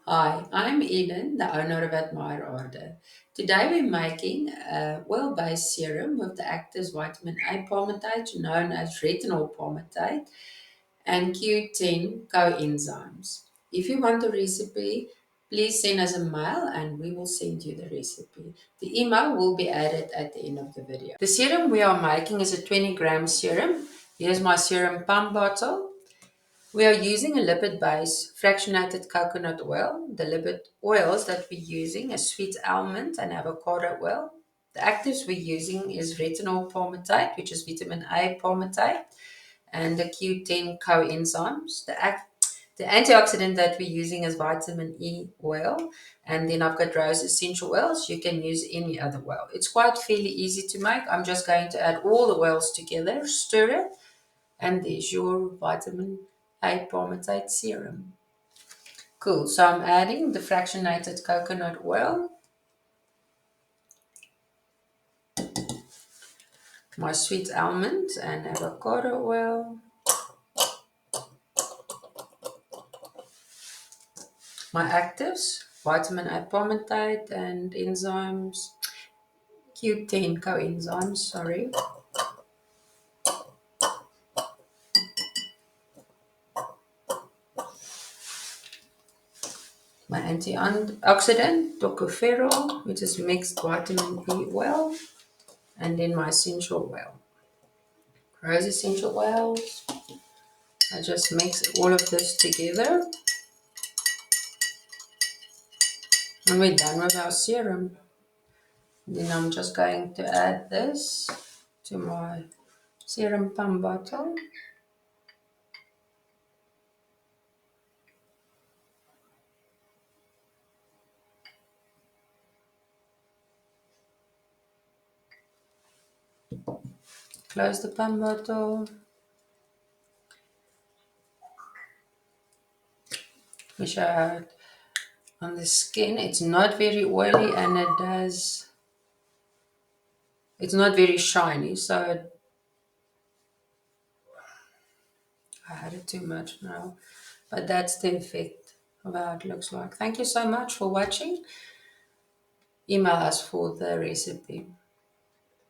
Hi, I'm Eden, the owner of Aarde. Today we're making a oil-based serum with the actives vitamin A palmitate, known as retinol palmitate, and Q10 coenzymes. If you want the recipe, please send us a mail and we will send you the recipe. The email will be added at the end of the video. The serum we are making is a 20-gram serum. Here's my serum pump bottle. We are using a lipid-based fractionated coconut oil. The lipid oils that we're using is sweet almond and avocado oil. The actives we're using is retinol palmitate, which is vitamin A palmitate, and the Q10 coenzymes. The antioxidant that we're using is vitamin E oil, and then I've got rose essential oils. You can use any other oil. It's quite fairly easy to make. I'm just going to add all the oils together, stir it, and there's your vitamin A palmitate serum. Cool. So I'm adding the fractionated coconut oil, my sweet almond and avocado oil, my actives, vitamin A palmitate and enzymes, Q10 coenzymes, sorry. My antioxidant, tocopherol, which is mixed vitamin E oil, and then my essential oil, rose essential oils. I just mix all of this together. And we're done with our serum. Then I'm just going to add this to my serum pump bottle. Close the pump bottle. We show it on the skin. It's not very oily and it's not very shiny. So I added too much now. But that's the effect of how it looks like. Thank you so much for watching. Email us for the recipe.